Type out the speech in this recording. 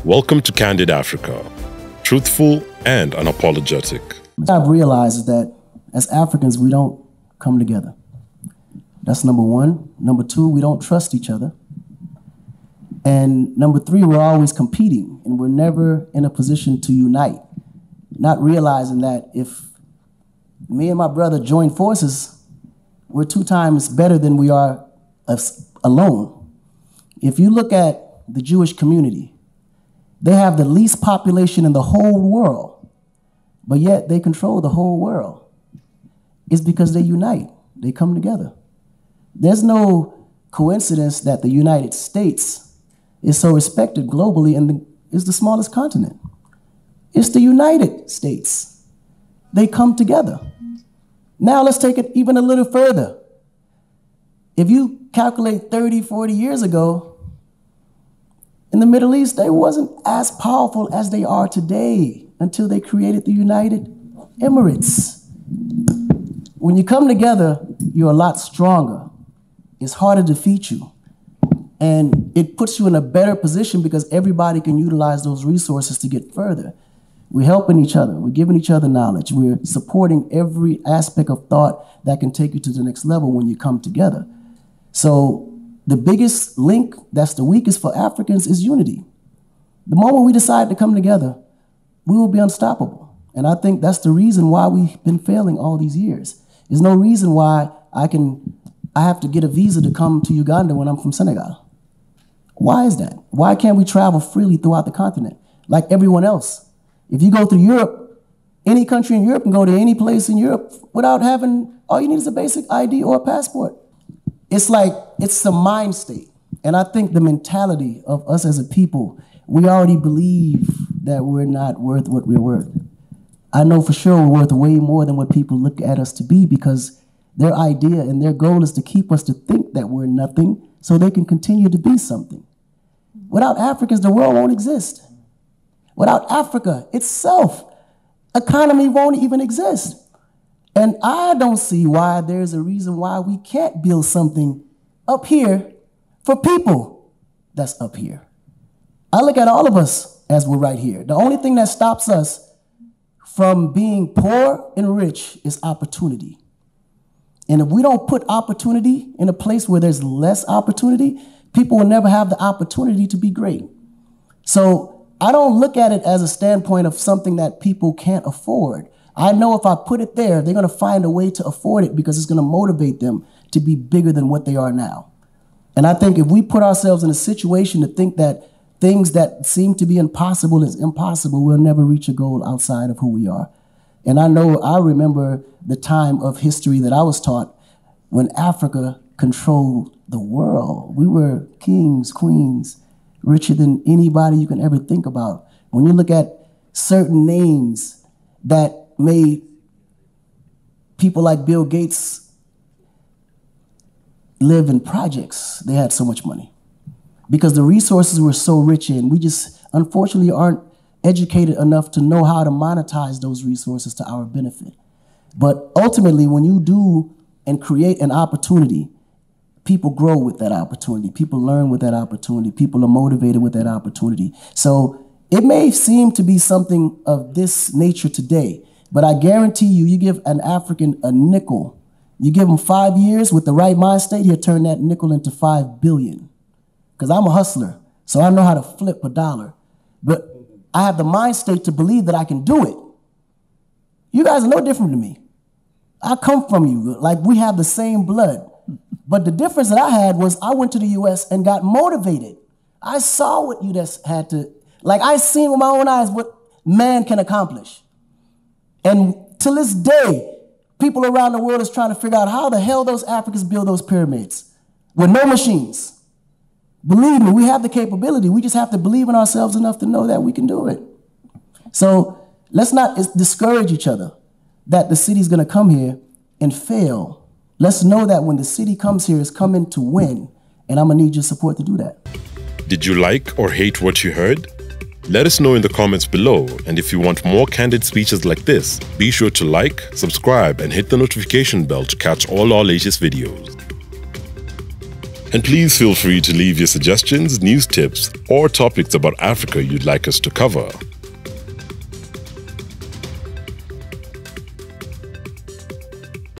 Welcome to Candid Africa, truthful and unapologetic. What I've realized is that as Africans, we don't come together. That's number one. Number two, we don't trust each other. And number three, we're always competing and we're never in a position to unite. Not realizing that if me and my brother join forces, we're 2 times better than we are alone. If you look at the Jewish community, they have the least population in the whole world, but yet they control the whole world. It's because they unite, they come together. There's no coincidence that the United States is so respected globally and is the smallest continent. It's the United States. They come together. Now let's take it even a little further. If you calculate 30, 40 years ago, in the Middle East, they wasn't as powerful as they are today until they created the United Emirates. When you come together, you're a lot stronger. It's harder to defeat you. And it puts you in a better position because everybody can utilize those resources to get further. We're helping each other. We're giving each other knowledge. We're supporting every aspect of thought that can take you to the next level when you come together. So the biggest link that's the weakest for Africans is unity. The moment we decide to come together, we will be unstoppable. And I think that's the reason why we've been failing all these years. There's no reason why I have to get a visa to come to Uganda when I'm from Senegal. Why is that? Why can't we travel freely throughout the continent like everyone else? If you go through Europe, any country in Europe can go to any place in Europe without having, all you need is a basic ID or a passport. It's like, it's the mind state. And I think the mentality of us as a people, we already believe that we're not worth what we're worth. I know for sure we're worth way more than what people look at us to be because their idea and their goal is to keep us to think that we're nothing so they can continue to be something. Without Africans, the world won't exist. Without Africa itself, economy won't even exist. And I don't see why there's a reason why we can't build something up here for people that's up here. I look at all of us as we're right here. The only thing that stops us from being poor and rich is opportunity. And if we don't put opportunity in a place where there's less opportunity, people will never have the opportunity to be great. So I don't look at it as a standpoint of something that people can't afford. I know if I put it there, they're going to find a way to afford it because it's going to motivate them to be bigger than what they are now. And I think if we put ourselves in a situation to think that things that seem to be impossible is impossible, we'll never reach a goal outside of who we are. And I remember the time of history that I was taught when Africa controlled the world. We were kings, queens, richer than anybody you can ever think about. When you look at certain names that made people like Bill Gates live in projects, they had so much money because the resources were so rich and we just unfortunately aren't educated enough to know how to monetize those resources to our benefit. But ultimately, when you do and create an opportunity, people grow with that opportunity. People learn with that opportunity. People are motivated with that opportunity. So it may seem to be something of this nature today, but I guarantee you, you give an African a nickel, you give him 5 years with the right mind state, he'll turn that nickel into 5 billion. Because I'm a hustler, so I know how to flip a dollar. But I have the mind state to believe that I can do it. You guys are no different to me. I come from you, like we have the same blood. But the difference that I had was I went to the US and got motivated. I saw what you just had to, like I seen with my own eyes what man can accomplish. And to this day, people around the world is trying to figure out how the hell those Africans build those pyramids with no machines. Believe me, we have the capability. We just have to believe in ourselves enough to know that we can do it. So let's not discourage each other that the city's going to come here and fail. Let's know that when the city comes here, it's coming to win. And I'm going to need your support to do that. Did you like or hate what you heard? Let us know in the comments below, and if you want more candid speeches like this, be sure to like, subscribe, and hit the notification bell to catch all our latest videos. And please feel free to leave your suggestions, news tips, or topics about Africa you'd like us to cover.